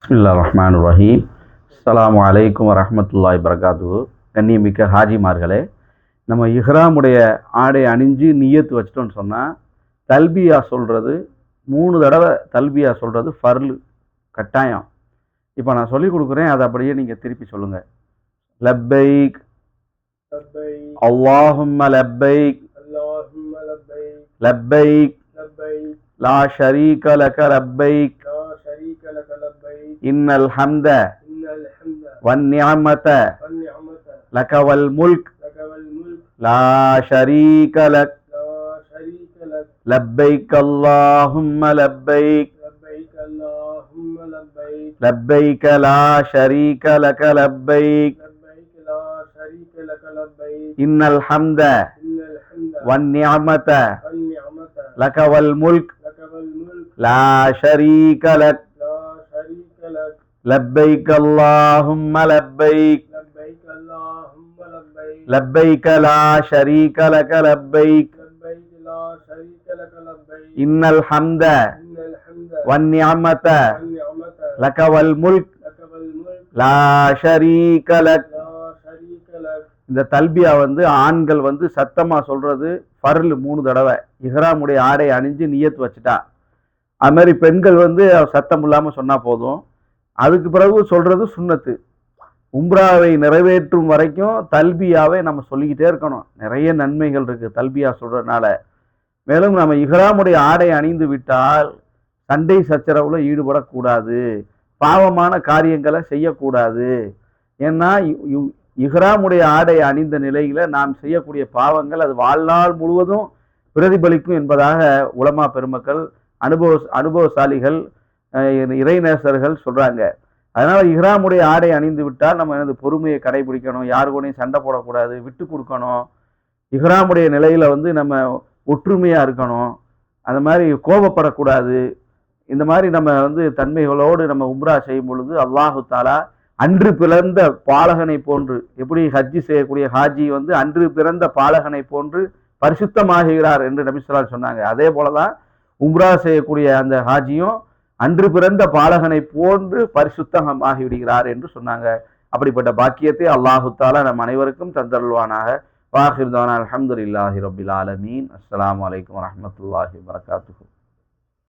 பிஸ்மில்லாஹிர் ரஹ்மானிர் ரஹீம். அஸ்ஸலாமு அலைக்கும் வரஹ்மத்துல்லாஹி வபரகாத்துஹு. கண்ணியமிக்க ஹாஜிமார்களே, நம்ம இஹ்ராமுடைய ஆடை அணிஞ்சு நியத்து வச்சிட்டோன்னு சொன்னால், தல்பியா சொல்கிறது 3 தடவை தல்பியா சொல்கிறது ஃபர்லு, கட்டாயம். இப்போ நான் சொல்லிக் கொடுக்குறேன், அதை அப்படியே நீங்கள் திருப்பி சொல்லுங்கள். லப்பைக் அல்லாஹும்ம லப்பைக் லப்பைக் லா ஷரீக லக லப்பைக் இன்னல் ஹம்த வன்னிஅமத லக வல் முல்க் லா ஷரீக லக் லப்பைக் அல்லாஹும்ம லப்பைக் லப்பைக லா ஷரீக லக லப்பைக் இன்னல் ஹம்த வன்னிஅமத லக வல் முல்க் லா ஷரீக லக் லப்பைக் அல்லாஹும்ம லப்பைக் லப்பைக லா ஷரீக லக லப்பைக் இன்னல் ஹம்த வன்னிஅமத லக வல் முல்க் லா ஷரீக லக். இந்த தல்பியா ஆண்கள் சத்தமா சொல்றது ஃபர்லு 3 தடவை இஹ்ராமுடைய ஆடை அணிஞ்சு நியத்து வச்சுட்டா. அது மாதிரி பெண்கள் சத்தம் இல்லாம சொன்னா போதும். அதுக்கு பிறகு சொல்றது சுன்னத்து. உம்ராவை நிறைவேற்றும் வரைக்கும் தல்பியாவை நம்ம சொல்லிக்கிட்டே இருக்கணும். நிறைய நன்மைகள் இருக்கு தல்பியா சொல்றதுனால. மேலும் நம்ம இஹ்ராமுடைய ஆடை அணிந்து விட்டால் சண்டை சச்சரவுல ஈடுபடக்கூடாது, பாவமான காரியங்களை செய்யக்கூடாது. ஏன்னா இஹ்ராமுடைய ஆடை அணிந்த நிலையில நாம் செய்யக்கூடிய பாவங்கள் அது வாழ்நாள் முழுவதும் பிரதிபலிக்கும் என்பதாக உலமா பெருமக்கள், அனுபவசாலிகள், இறைநேசர்கள் சொல்றாங்க. அதனால இஹ்ராமுடைய ஆடை அணிந்து விட்டால் நம்ம பொறுமையை கடைபிடிக்கணும், யாரு கூடயும் சண்டை போடக்கூடாது, விட்டு கொடுக்கணும். இஹ்ராமுடைய நிலையில நம்ம ஒற்றுமையா இருக்கணும், அந்த மாதிரி கோபப்படக்கூடாது. இந்த மாதிரி நம்ம தன்மைகளோடு நம்ம உம்ரா செய்யும் பொழுது அல்லாஹு தாலா அன்று பிறந்த பாலகனை போன்று, எப்படி ஹஜ்ஜி செய்யக்கூடிய ஹாஜி அன்று பிறந்த பாலகனை போன்று பரிசுத்தமாகிறார் என்று நபி ஸல்லல்லாஹு அலைஹி வஸல்லம் சொன்னாங்க. அதே போலதான் உம்ரா செய்யக்கூடிய அந்த ஹாஜியும் அன்று பிறந்த பாலகனை போன்று பரிசுத்தமாகி விடுகிறார் என்று சொன்னாங்க. அப்படிப்பட்ட பாக்கியத்தை அல்லாஹு தாலா நம் அனைவருக்கும் தந்தருள்வானாக. வாஹிர் தவானா அல்ஹம்துலில்லாஹி ரப்பில் ஆலமீன். அஸ்ஸலாமு அலைக்கும் வரஹ்மத்துல்லாஹி வபரகாத்துஹு.